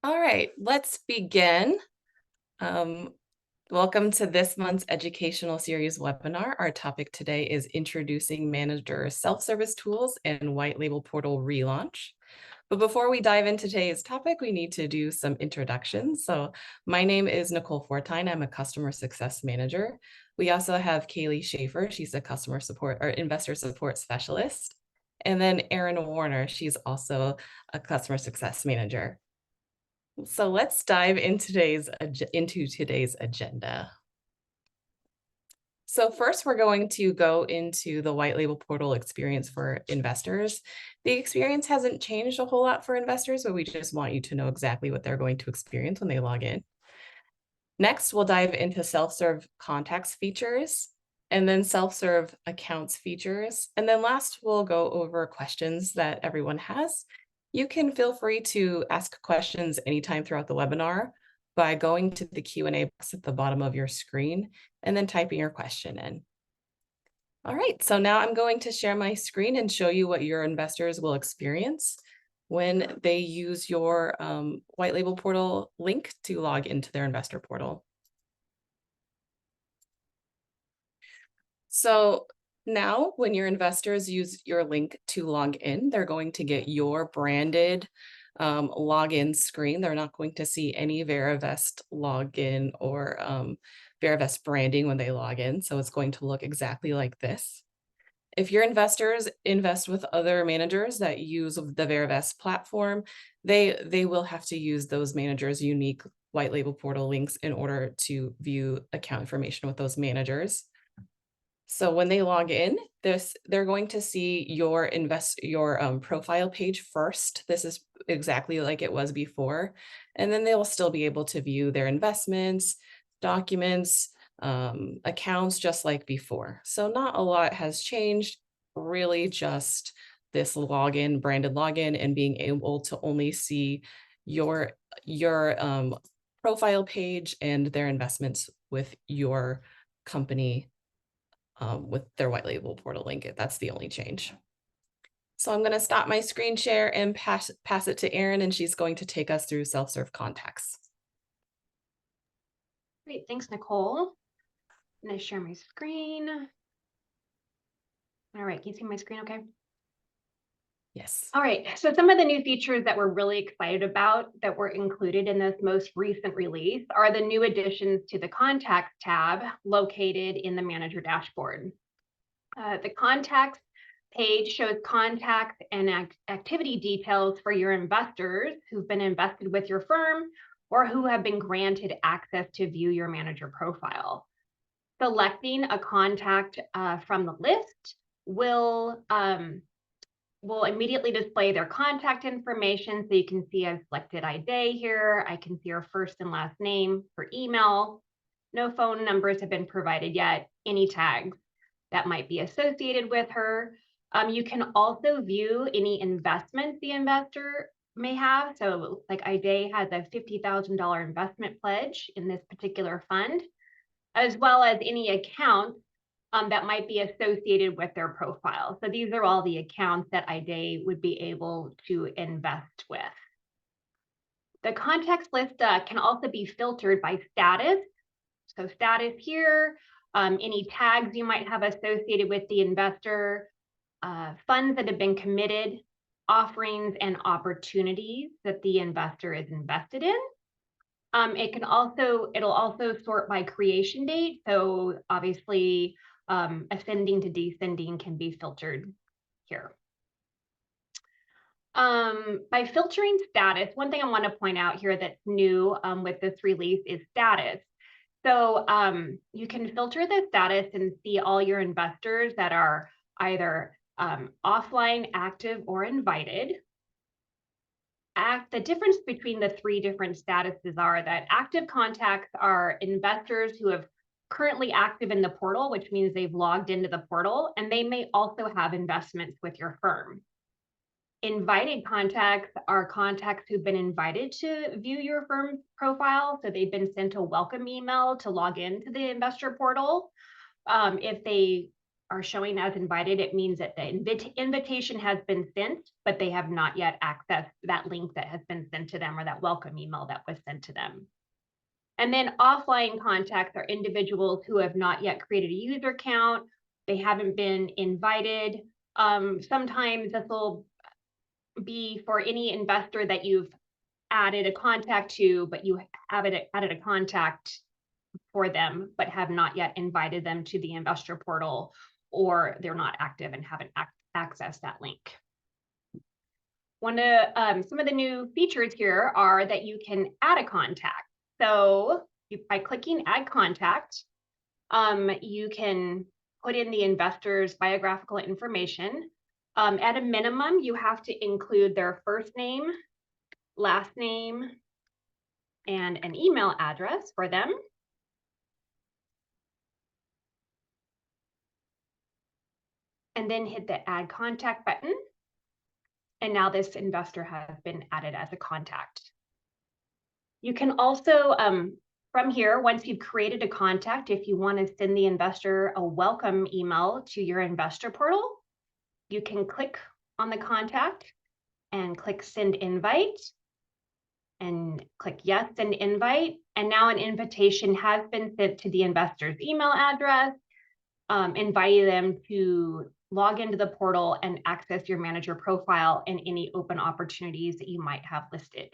All right, let's begin. Um, Welcome to this month's educational series webinar. Our topic today is introducing manager self-service tools and white label portal relaunch. But before we dive into today's topic, we need to do some introductions. So my name is Nicole Fortine. I'm a customer success manager. We also have Kaylee Schaefer. She's a customer support or investor support specialist. And then Erin Warner. She's also a customer success manager. So let's dive into today's agenda. So first, we're going to go into the white label portal experience for investors. The experience hasn't changed a whole lot for investors, but we just want you to know exactly what they're going to experience when they log in. Next, we'll dive into self-serve contacts features, and then self-serve accounts features. And then last, we'll go over questions that everyone has. You can feel free to ask questions anytime throughout the webinar by going to the Q&A box at the bottom of your screen and then typing your question in. All right, so now I'm going to share my screen and show you what your investors will experience when they use your white label portal link to log into their investor portal. So now when your investors use your link to log in, they're going to get your branded login screen. They're not going to see any Verivest login or Verivest branding when they log in. So it's going to look exactly like this. If your investors invest with other managers that use the Verivest platform, they will have to use those managers' unique white label portal links in order to view account information with those managers. So when they log in, they're going to see your profile page first. This is exactly like it was before. And then they will still be able to view their investments, documents, accounts just like before. So not a lot has changed, really just this login, branded login, and being able to only see your profile page and their investments with your company with their white label portal link. That's the only change. So I'm going to stop my screen share and pass it to Erin, and she's going to take us through self-serve contacts. Great, thanks, Nicole. I'm going to share my screen. All right, can you see my screen okay? Yes. All right, so some of the new features that we're really excited about that were included in this most recent release are the new additions to the Contacts tab located in the Manager dashboard. The Contacts page shows contacts and activity details for your investors who've been invested with your firm or who have been granted access to view your manager profile. Selecting a contact from the list will immediately display their contact information. So you can see I've selected Ida here. I can see her first and last name, her email. No phone numbers have been provided yet, any tags that might be associated with her. You can also view any investments the investor may have. So like Ida has a $50,000 investment pledge in this particular fund, as well as any accounts that might be associated with their profile. So these are all the accounts that Ida would be able to invest with. The contacts list can also be filtered by status. So status here, any tags you might have associated with the investor, funds that have been committed, offerings and opportunities that the investor is invested in. It'll also sort by creation date. So obviously ascending to descending can be filtered here. By filtering status, one thing I want to point out here that's new with this release is status. So you can filter the status and see all your investors that are either offline, active, or invited. The difference between the three different statuses are that active contacts are investors who have currently active in the portal, which means they've logged into the portal, and they may also have investments with your firm. Invited contacts are contacts who've been invited to view your firm's profile. So they've been sent a welcome email to log into the investor portal. If they are showing as invited, it means that the invitation has been sent, but they have not yet accessed that link that has been sent to them or that welcome email that was sent to them. And then offline contacts are individuals who have not yet created a user account. They haven't been invited. Sometimes this will be for any investor that you've added a contact to, but you have added a contact for them, but have not yet invited them to the investor portal, or they're not active and haven't accessed that link. Some of the new features here are that you can add a contact. So by clicking add contact, you can put in the investor's biographical information. At a minimum, you have to include their first name, last name, and an email address for them. And then hit the add contact button. And now this investor has been added as a contact. You can also, from here, once you've created a contact, if you want to send the investor a welcome email to your investor portal, you can click on the contact and click send invite and click yes, send invite. And now an invitation has been sent to the investor's email address, inviting them to log into the portal and access your manager profile and any open opportunities that you might have listed.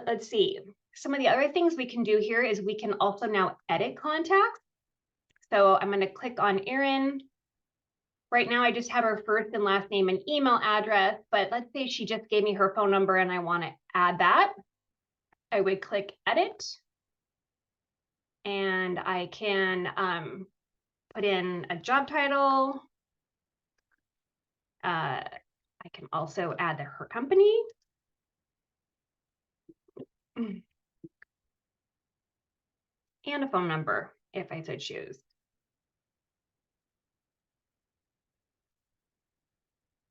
Let's see. Some of the other things we can do here is we can also now edit contacts. So I'm going to click on Erin. Right now, I just have her first and last name and email address, but let's say she just gave me her phone number and I want to add that. I would click edit. And I can put in a job title. I can also add her company. And a phone number if I so choose.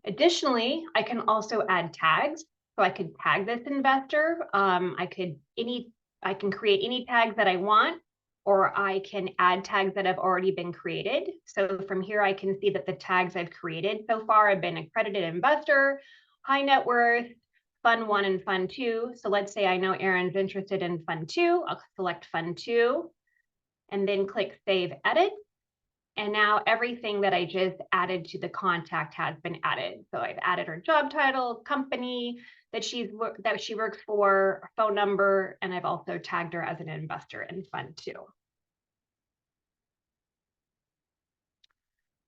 Additionally, I can also add tags. So I could tag this investor. I can create any tags that I want, or I can add tags that have already been created. So from here, I can see that the tags I've created so far have been accredited investor, high net worth, Fund 1 and Fund 2. So let's say I know Erin's interested in Fund 2. I'll select Fund 2 and then click Save Edit. And now everything that I just added to the contact has been added. So I've added her job title, company that she works for, phone number, and I've also tagged her as an investor in Fund 2.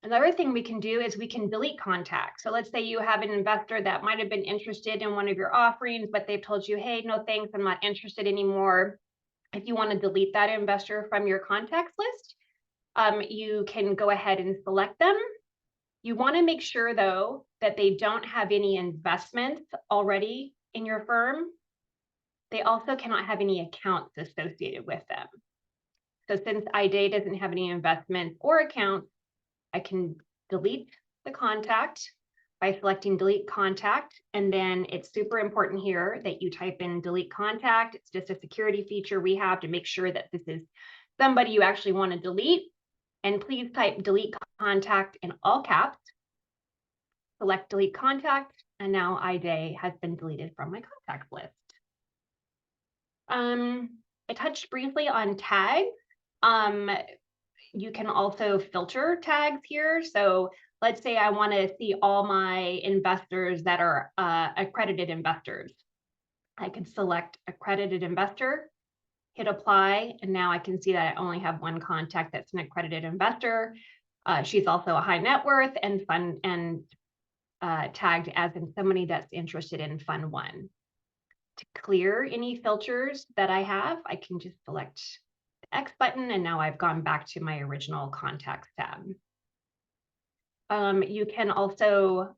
Another thing we can do is we can delete contacts. So let's say you have an investor that might have been interested in one of your offerings, but they've told you, hey, no thanks, I'm not interested anymore. If you want to delete that investor from your contacts list, you can go ahead and select them. You want to make sure, though, that they don't have any investments already in your firm. They also cannot have any accounts associated with them. So since IDA doesn't have any investments or accounts, I can delete the contact by selecting delete contact. And then it's super important here that you type in delete contact. It's just a security feature we have to make sure that this is somebody you actually want to delete. And please type delete contact in all caps. Select delete contact, and now IDA has been deleted from my contact list. I touched briefly on tags. You can also filter tags here. So let's say I want to see all my investors that are accredited investors. I can select accredited investor, hit apply, and now I can see that I only have one contact that's an accredited investor. She's also a high net worth and tagged as in somebody that's interested in Fund 1. To clear any filters that I have, I can just select the X button, and now I've gone back to my original contacts tab. You can also,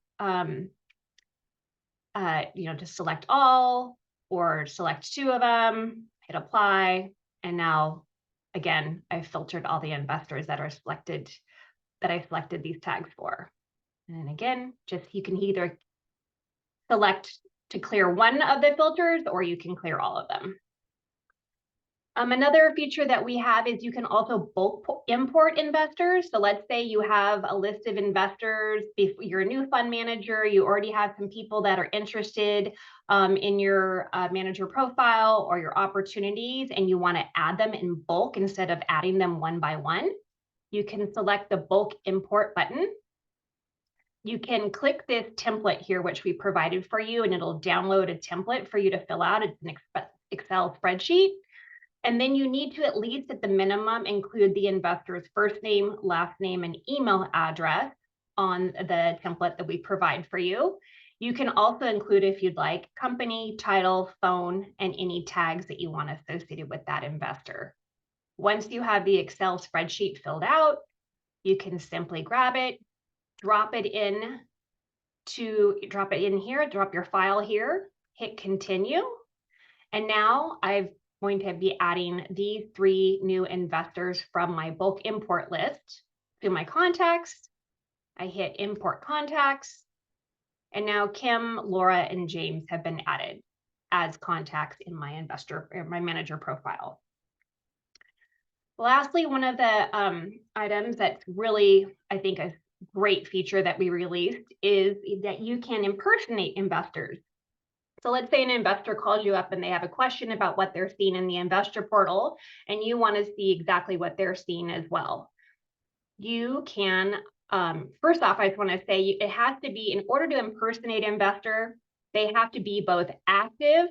just select all or select 2 of them, hit apply, and now, again, I've filtered all the investors that I selected these tags for. And again, you can either select to clear one of the filters or you can clear all of them. Another feature that we have is you can also bulk import investors. So let's say you have a list of investors, you're a new fund manager, you already have some people that are interested in your manager profile or your opportunities, and you want to add them in bulk instead of adding them one by one. You can select the bulk import button. You can click this template here, which we provided for you, and it'll download a template for you to fill out. It's an Excel spreadsheet. And then you need to, at least at the minimum, include the investor's first name, last name, and email address on the template that we provide for you. You can also include, if you'd like, company, title, phone, and any tags that you want associated with that investor. Once you have the Excel spreadsheet filled out, you can simply grab it, drop it in here, drop your file here, hit continue. And now I'm going to be adding these 3 new investors from my bulk import list to my contacts. I hit import contacts, and now Kim, Laura, and James have been added as contacts in my manager profile. Lastly, one of the items that's really, I think, a great feature that we released is that you can impersonate investors. So let's say an investor calls you up and they have a question about what they're seeing in the investor portal, and you want to see exactly what they're seeing as well. You can, first off, I just want to say it has to be, in order to impersonate investor, they have to be both active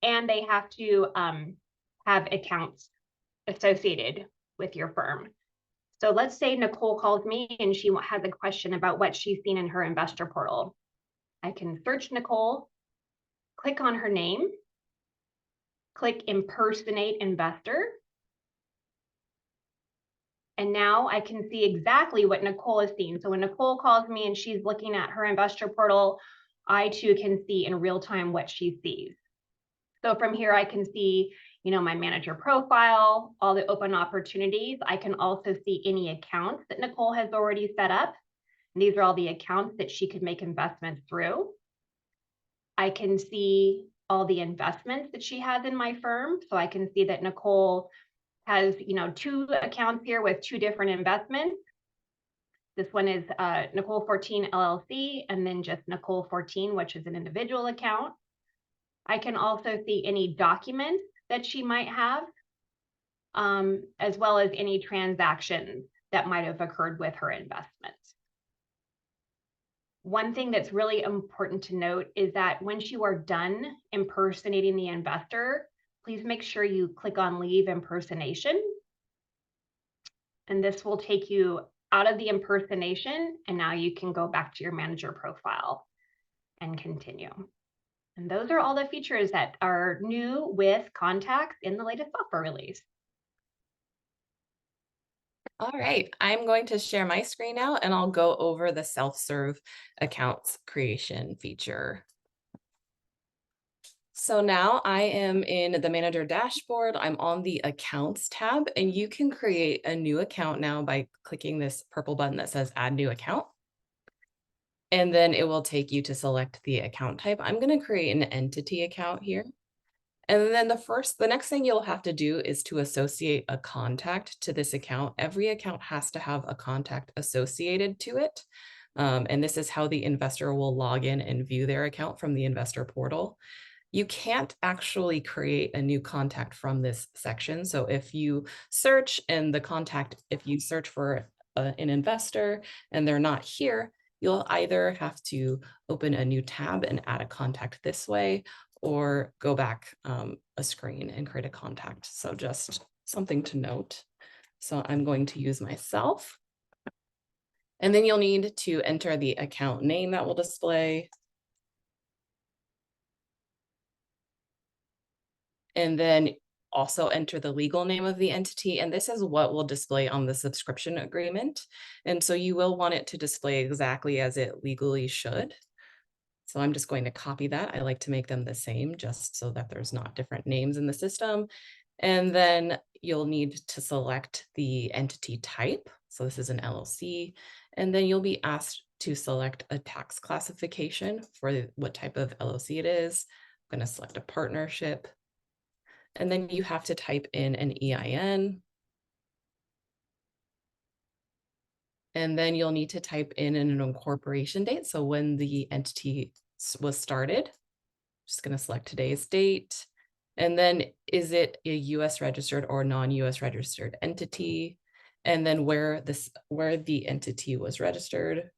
and they have to have accounts associated with your firm. So let's say Nicole calls me and she has a question about what she's seen in her investor portal. I can search Nicole, click on her name, click impersonate investor. And now I can see exactly what Nicole is seeing. So when Nicole calls me and she's looking at her investor portal, I too can see in real time what she sees. So from here, I can see, my manager profile, all the open opportunities. I can also see any accounts that Nicole has already set up. And these are all the accounts that she could make investments through. I can see all the investments that she has in my firm. So I can see that Nicole has, 2 accounts here with 2 different investments. This one is Nicole 14 LLC, and then just Nicole 14, which is an individual account. I can also see any documents that she might have, as well as any transactions that might have occurred with her investments. One thing that's really important to note is that once you are done impersonating the investor, please make sure you click on Leave Impersonation. And this will take you out of the impersonation, and now you can go back to your manager profile and continue. And those are all the features that are new with contacts in the latest software release. All right, I'm going to share my screen now and I'll go over the self-serve accounts creation feature. So now I am in the manager dashboard. I'm on the accounts tab, and you can create a new account now by clicking this purple button that says add new account. And then it will take you to select the account type. I'm going to create an entity account here. And then the next thing you'll have to do is to associate a contact to this account. Every account has to have a contact associated to it. And this is how the investor will log in and view their account from the investor portal. You can't actually create a new contact from this section. So if you search and if you search for an investor and they're not here, you'll either have to open a new tab and add a contact this way, or go back a screen and create a contact. So just something to note. So I'm going to use myself. And then you'll need to enter the account name that will display. And then also enter the legal name of the entity. And this is what will display on the subscription agreement. And so you will want it to display exactly as it legally should. So I'm just going to copy that. I like to make them the same just so that there's not different names in the system. And then you'll need to select the entity type. So this is an LLC. And then you'll be asked to select a tax classification for what type of LLC it is. I'm going to select a partnership. And then you have to type in an EIN. And then you'll need to type in an incorporation date. So when the entity was started, just going to select today's date. And then is it a US registered or non-US registered entity? And then where the entity was registered.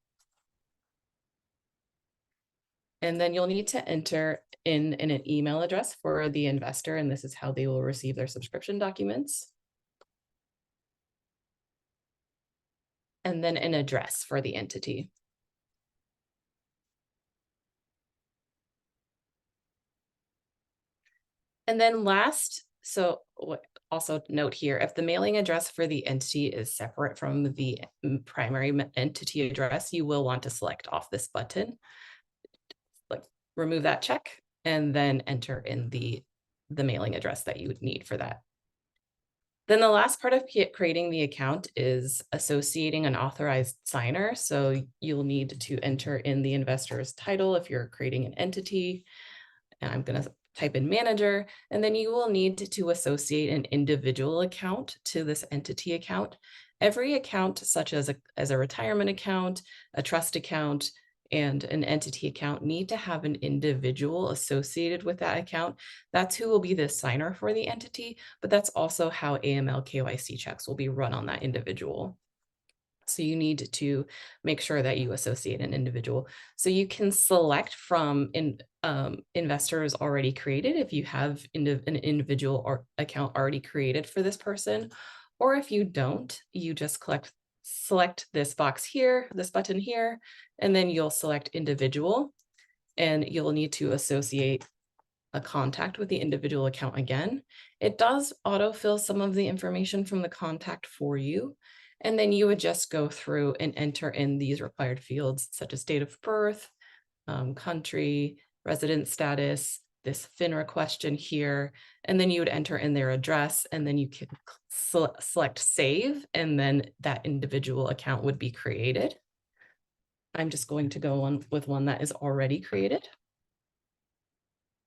And then you'll need to enter in an email address for the investor, and this is how they will receive their subscription documents. And then an address for the entity. And then last, also note here, if the mailing address for the entity is separate from the primary entity address, you will want to select off this button, like remove that check, and then enter in the mailing address that you would need for that. Then the last part of creating the account is associating an authorized signer. So you'll need to enter in the investor's title if you're creating an entity. And I'm going to type in manager, and then you will need to associate an individual account to this entity account. Every account, such as a retirement account, a trust account, and an entity account, need to have an individual associated with that account. That's who will be the signer for the entity, but that's also how AML KYC checks will be run on that individual. So you need to make sure that you associate an individual. So you can select from investors already created if you have an individual or account already created for this person, or if you don't, you just select this box here, this button here, and then you'll select individual, and you'll need to associate a contact with the individual account again. It does autofill some of the information from the contact for you. And then you would just go through and enter in these required fields such as date of birth, country, resident status, this FINRA question here, and then you would enter in their address, and then you can select save, and then that individual account would be created. I'm just going to go on with one that is already created.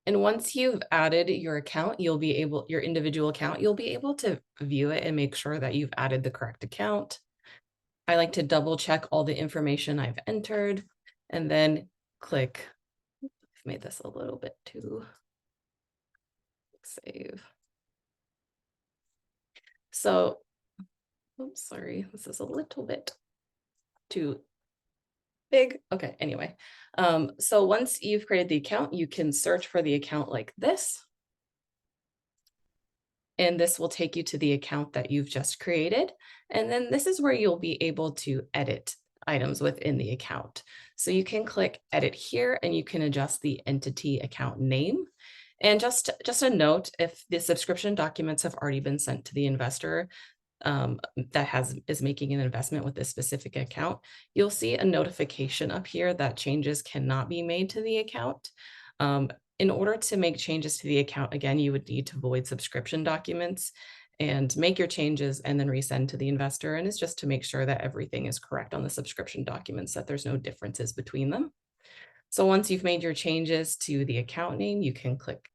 And once you've added your account, your individual account, you'll be able to view it and make sure that you've added the correct account. I like to double check all the information I've entered and then click. I've made this a little bit too save. So, oops, sorry, this is a little bit too big. Okay, anyway. So once you've created the account, you can search for the account like this. And this will take you to the account that you've just created. And then this is where you'll be able to edit items within the account. So you can click edit here and you can adjust the entity account name. And just a note, if the subscription documents have already been sent to the investor that is making an investment with this specific account, you'll see a notification up here that changes cannot be made to the account. In order to make changes to the account, again, you would need to void subscription documents and make your changes and then resend to the investor. And it's just to make sure that everything is correct on the subscription documents, that there's no differences between them. So once you've made your changes to the account name, you can click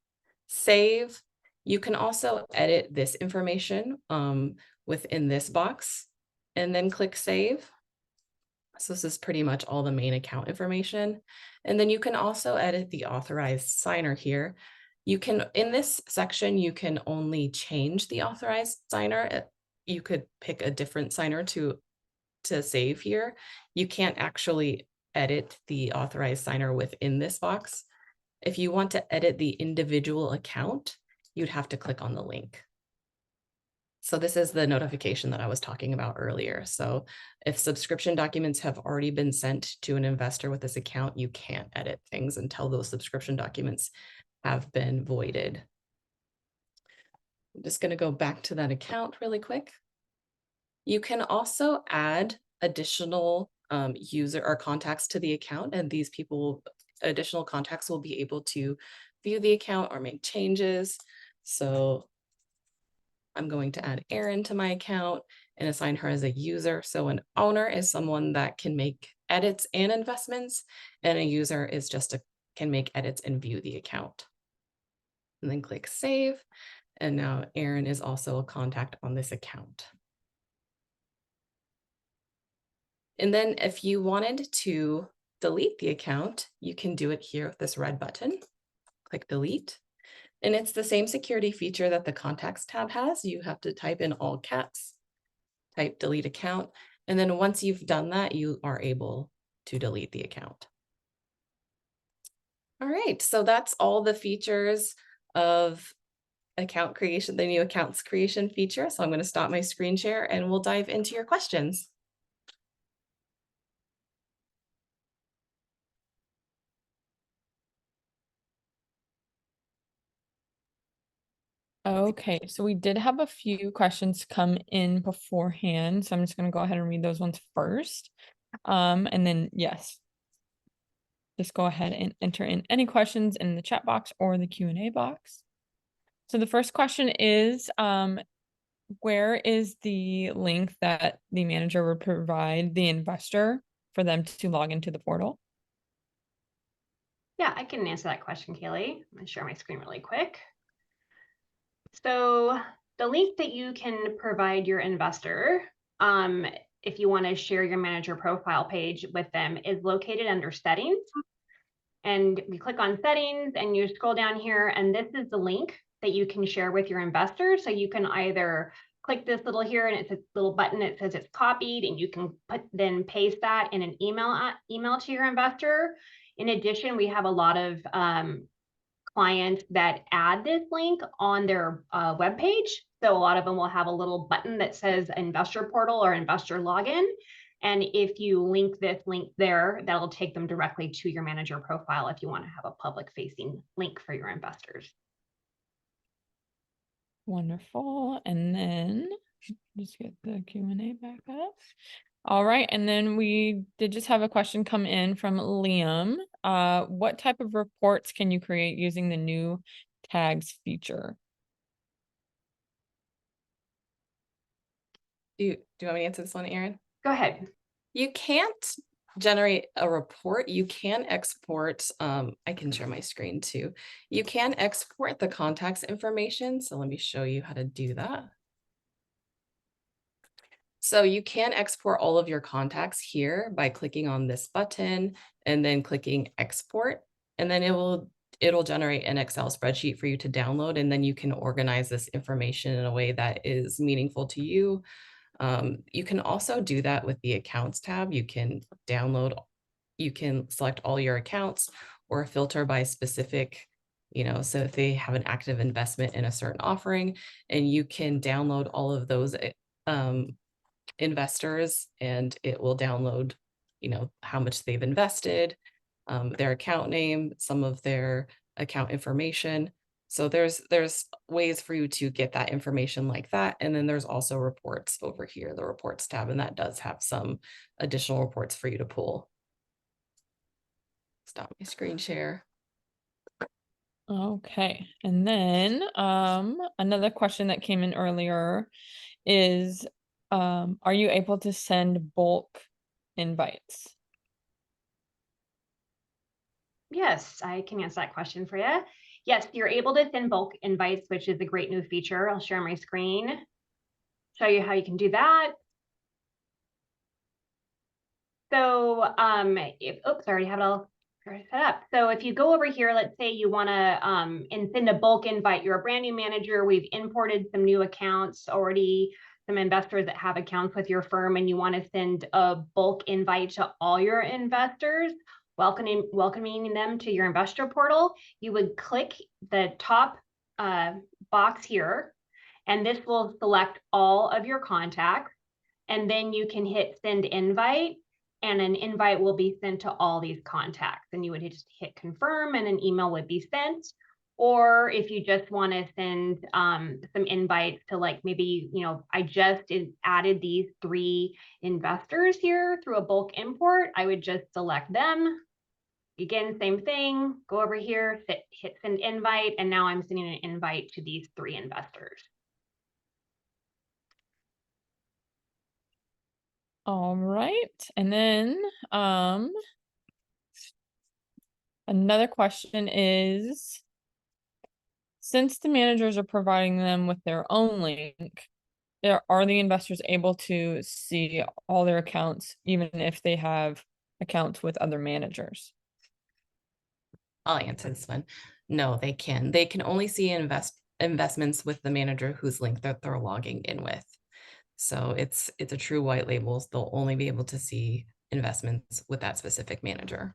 save. You can also edit this information within this box and then click save. So this is pretty much all the main account information. And then you can also edit the authorized signer here. You can, in this section, you can only change the authorized signer. You could pick a different signer to save here. You can't actually edit the authorized signer within this box. If you want to edit the individual account, you'd have to click on the link. So this is the notification that I was talking about earlier. So if subscription documents have already been sent to an investor with this account, you can't edit things until those subscription documents have been voided. I'm just going to go back to that account really quick. You can also add additional user or contacts to the account, and these additional contacts will be able to view the account or make changes. So I'm going to add Erin to my account and assign her as a user. So an owner is someone that can make edits and investments, and a user is just can make edits and view the account. And then click save. And now Aaron is also a contact on this account. And then if you wanted to delete the account, you can do it here with this red button. Click delete. And it's the same security feature that the contacts tab has. You have to type in all caps, type delete account. And then once you've done that, you are able to delete the account. All right, so that's all the features of account creation, the new accounts creation feature. So I'm going to stop my screen share and we'll dive into your questions. Okay, so we did have a few questions come in beforehand, so I'm just gonna go ahead and read those ones first. And then yes, just go ahead and enter in any questions in the chat box or the Q&A box. So the first question is, where is the link that the manager would provide the investor for them to log into the portal? Yeah, I can answer that question, Kaylee. I'm gonna share my screen really quick. So the link that you can provide your investor, if you want to share your manager profile page with them, is located under settings. And we click on settings and you scroll down here, and this is the link that you can share with your investor. So you can either click this little here and it's a little button that says it's copied, and you can then paste that in an email to your investor. In addition, we have a lot of clients that add this link on their webpage. So a lot of them will have a little button that says investor portal or investor login. And if you link this link there, that'll take them directly to your manager profile if you want to have a public facing link for your investors. Wonderful. And then just get the Q&A back up. All right, and then we did just have a question come in from Liam. What type of reports can you create using the new tags feature? Do you want me to answer this one, Aaron? Go ahead. You can't generate a report. You can export, I can share my screen too. You can export the contacts information. So let me show you how to do that. So you can export all of your contacts here by clicking on this button and then clicking export, and then it'll generate an Excel spreadsheet for you to download, and then you can organize this information in a way that is meaningful to you. You can also do that with the accounts tab. You can select all your accounts or filter by specific, so if they have an active investment in a certain offering, and you can download all of those investors, and it will download, how much they've invested, their account name, some of their account information. So there's ways for you to get that information like that. And then there's also reports over here, the reports tab, and that does have some additional reports for you to pull. Stop my screen share. Okay, and then another question that came in earlier is, are you able to send bulk invites? Yes, I can answer that question for you. Yes, you're able to send bulk invites, which is a great new feature. I'll share my screen, show you how you can do that. So oops, I already have it all set up. So if you go over here, let's say you want to and send a bulk invite, you're a brand new manager, we've imported some new accounts already, some investors that have accounts with your firm, and you want to send a bulk invite to all your investors, welcoming them to your investor portal, you would click the top box here, and this will select all of your contacts, and then you can hit send invite, and an invite will be sent to all these contacts, and you would just hit confirm and an email would be sent. Or if you just want to send some invites to, like, maybe, I just added these 3 investors here through a bulk import, I would just select them. Again, same thing, go over here, hit send invite, and now I'm sending an invite to these 3 investors. All right, and then another question is, since the managers are providing them with their own link, are the investors able to see all their accounts, even if they have accounts with other managers? I'll answer this one. No, they can. They can only see investments with the manager whose link that they're logging in with. So it's a true white labels. They'll only be able to see investments with that specific manager.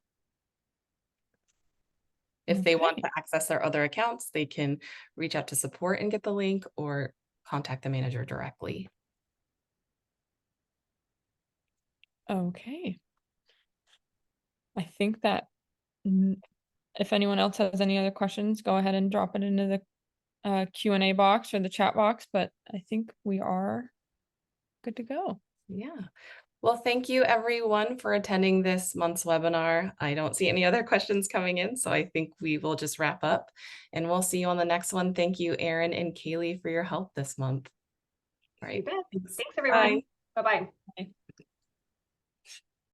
If they want Okay. to access their other accounts, they can reach out to support and get the link or contact the manager directly. Okay. I think that if anyone else has any other questions, go ahead and drop it into the Q&A box or the chat box, but I think we are good to go. Yeah. Well, thank you everyone for attending this month's webinar. I don't see any other questions coming in, so I think we will just wrap up and we'll see you on the next one. Thank you, Erin and Kaylee, for your help this month. All You right. bet. Thanks. Thanks, everyone. Bye. Bye-bye. Bye.